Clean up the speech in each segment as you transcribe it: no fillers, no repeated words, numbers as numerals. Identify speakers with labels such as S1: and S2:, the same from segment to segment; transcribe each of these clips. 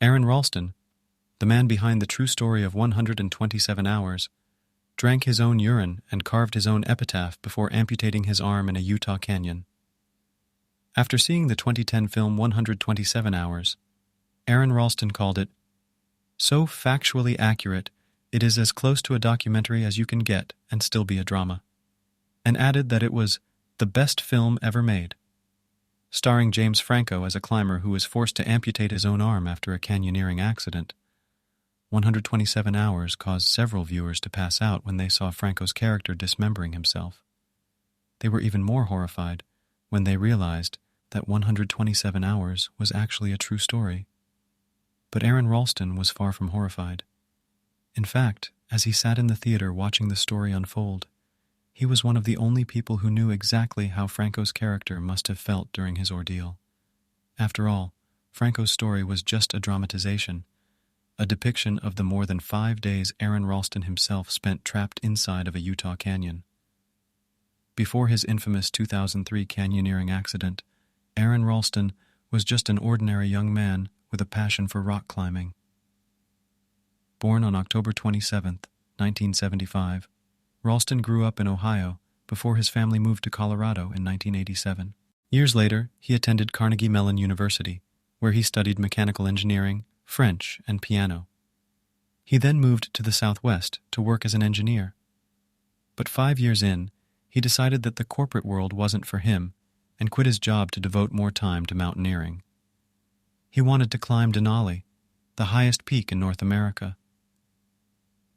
S1: Aron Ralston, the man behind the true story of 127 hours, drank his own urine and carved his own epitaph before amputating his arm in a Utah canyon. After seeing the 2010 film 127 Hours, Aron Ralston called it, "So factually accurate, it is as close to a documentary as you can get and still be a drama," and added that it was the best film ever made. Starring James Franco as a climber who was forced to amputate his own arm after a canyoneering accident, 127 Hours caused several viewers to pass out when they saw Franco's character dismembering himself. They were even more horrified when they realized that 127 Hours was actually a true story. But Aron Ralston was far from horrified. In fact, as he sat in the theater watching the story unfold, he was one of the only people who knew exactly how Franco's character must have felt during his ordeal. After all, Franco's story was just a dramatization, a depiction of the more than 5 days Aron Ralston himself spent trapped inside of a Utah canyon. Before his infamous 2003 canyoneering accident, Aron Ralston was just an ordinary young man with a passion for rock climbing. Born on October 27, 1975, Ralston grew up in Ohio before his family moved to Colorado in 1987. Years later, he attended Carnegie Mellon University, where he studied mechanical engineering, French, and piano. He then moved to the Southwest to work as an engineer. But 5 years in, he decided that the corporate world wasn't for him and quit his job to devote more time to mountaineering. He wanted to climb Denali, the highest peak in North America.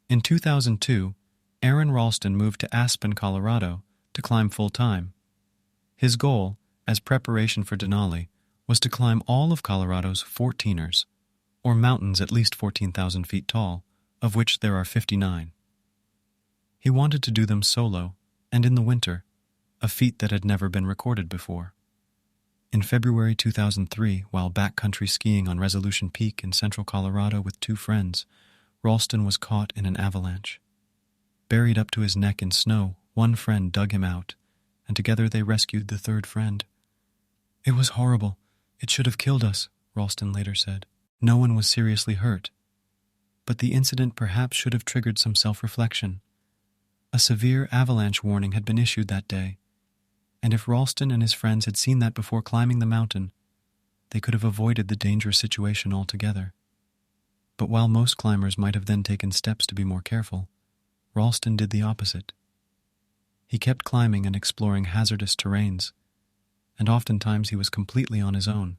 S1: In 2002, Aron Ralston moved to Aspen, Colorado, to climb full-time. His goal, as preparation for Denali, was to climb all of Colorado's 14ers, or mountains at least 14,000 feet tall, of which there are 59. He wanted to do them solo, and in the winter, a feat that had never been recorded before. In February 2003, while backcountry skiing on Resolution Peak in central Colorado with 2 friends, Ralston was caught in an avalanche. Buried up to his neck in snow, one friend dug him out, and together they rescued the 3rd friend. "It was horrible. It should have killed us," Ralston later said. No one was seriously hurt, but the incident perhaps should have triggered some self-reflection. A severe avalanche warning had been issued that day, and if Ralston and his friends had seen that before climbing the mountain, they could have avoided the dangerous situation altogether. But while most climbers might have then taken steps to be more careful, Ralston did the opposite. He kept climbing and exploring hazardous terrains, and oftentimes he was completely on his own.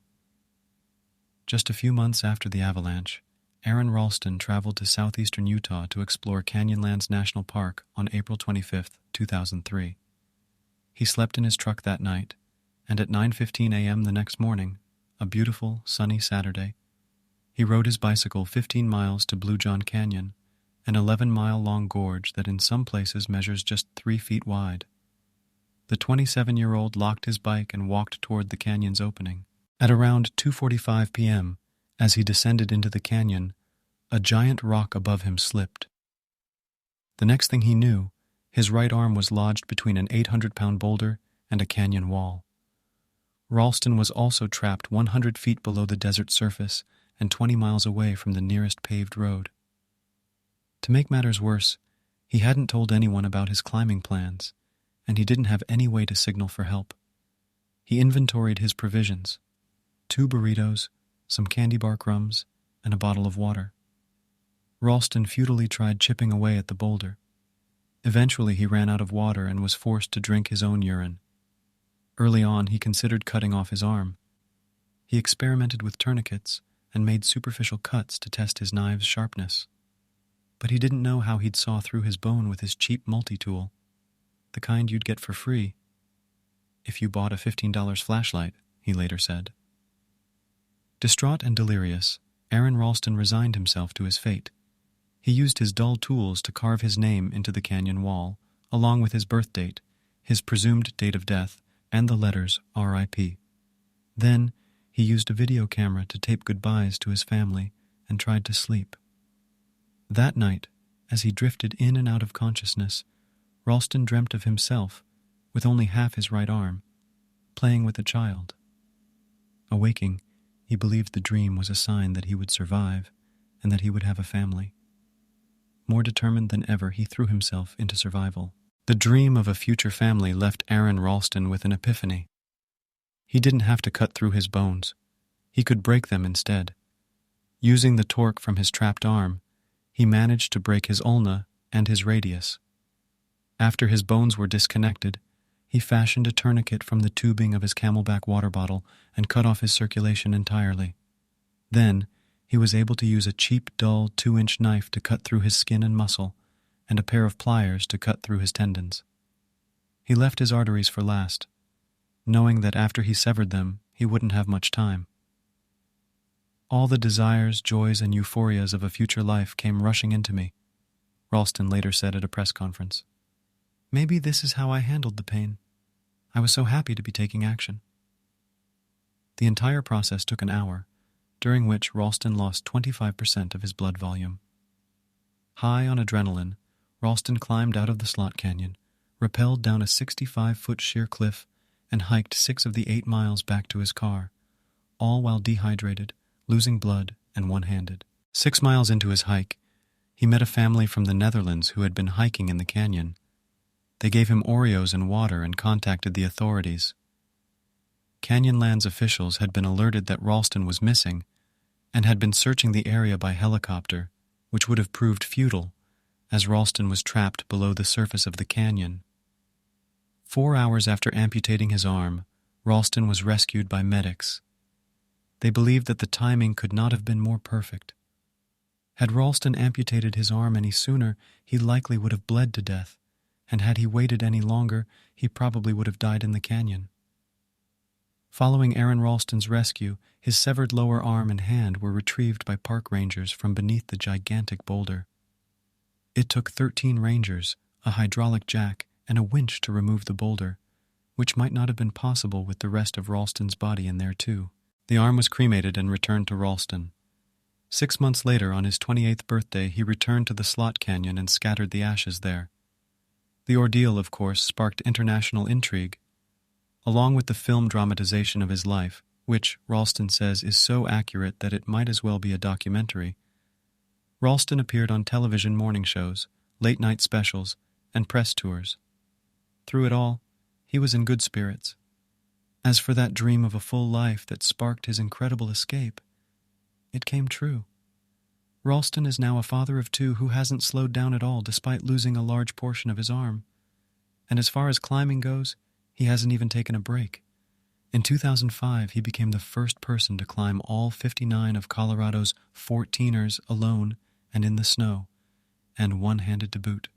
S1: Just a few months after the avalanche, Aron Ralston traveled to southeastern Utah to explore Canyonlands National Park on April 25, 2003. He slept in his truck that night, and at 9:15 a.m. the next morning, a beautiful, sunny Saturday, he rode his bicycle 15 miles to Bluejohn Canyon, an 11-mile-long gorge that in some places measures just 3 feet wide. The 27-year-old locked his bike and walked toward the canyon's opening. At around 2:45 p.m., as he descended into the canyon, a giant rock above him slipped. The next thing he knew, his right arm was lodged between an 800-pound boulder and a canyon wall. Ralston was also trapped 100 feet below the desert surface and 20 miles away from the nearest paved road. To make matters worse, he hadn't told anyone about his climbing plans, and he didn't have any way to signal for help. He inventoried his provisions: 2 burritos, some candy bar crumbs, and a bottle of water. Ralston futilely tried chipping away at the boulder. Eventually he ran out of water and was forced to drink his own urine. Early on he considered cutting off his arm. He experimented with tourniquets and made superficial cuts to test his knive's sharpness. But he didn't know how he'd saw through his bone with his cheap multi-tool, the kind you'd get for free if you bought a $15 flashlight, he later said. Distraught and delirious, Aron Ralston resigned himself to his fate. He used his dull tools to carve his name into the canyon wall, along with his birth date, his presumed date of death, and the letters R.I.P. Then, he used a video camera to tape goodbyes to his family and tried to sleep. That night, as he drifted in and out of consciousness, Ralston dreamt of himself, with only half his right arm, playing with a child. Awaking, he believed the dream was a sign that he would survive and that he would have a family. More determined than ever, he threw himself into survival. The dream of a future family left Aron Ralston with an epiphany. He didn't have to cut through his bones. He could break them instead. Using the torque from his trapped arm, he managed to break his ulna and his radius. After his bones were disconnected, he fashioned a tourniquet from the tubing of his camelback water bottle and cut off his circulation entirely. Then, he was able to use a cheap, dull 2-inch knife to cut through his skin and muscle, and a pair of pliers to cut through his tendons. He left his arteries for last, knowing that after he severed them, he wouldn't have much time. All the desires, joys, and euphorias of a future life came rushing into me, Ralston later said at a press conference. Maybe this is how I handled the pain. I was so happy to be taking action. The entire process took an hour, during which Ralston lost 25% of his blood volume. High on adrenaline, Ralston climbed out of the slot canyon, rappelled down a 65-foot sheer cliff, and hiked 6 of the 8 miles back to his car, all while dehydrated, losing blood, and one-handed. 6 miles into his hike, he met a family from the Netherlands who had been hiking in the canyon. They gave him Oreos and water and contacted the authorities. Canyonlands officials had been alerted that Ralston was missing and had been searching the area by helicopter, which would have proved futile, as Ralston was trapped below the surface of the canyon. 4 hours after amputating his arm, Ralston was rescued by medics. They believed that the timing could not have been more perfect. Had Ralston amputated his arm any sooner, he likely would have bled to death, and had he waited any longer, he probably would have died in the canyon. Following Aron Ralston's rescue, his severed lower arm and hand were retrieved by park rangers from beneath the gigantic boulder. It took 13 rangers, a hydraulic jack, and a winch to remove the boulder, which might not have been possible with the rest of Ralston's body in there too. The arm was cremated and returned to Ralston. 6 months later, on his 28th birthday, he returned to the slot canyon and scattered the ashes there. The ordeal, of course, sparked international intrigue. Along with the film dramatization of his life, which, Ralston says, is so accurate that it might as well be a documentary, Ralston appeared on television morning shows, late-night specials, and press tours. Through it all, he was in good spirits. As for that dream of a full life that sparked his incredible escape, it came true. Ralston is now a father of 2 who hasn't slowed down at all despite losing a large portion of his arm. And as far as climbing goes, he hasn't even taken a break. In 2005, he became the first person to climb all 59 of Colorado's 14ers alone and in the snow, and one-handed to boot.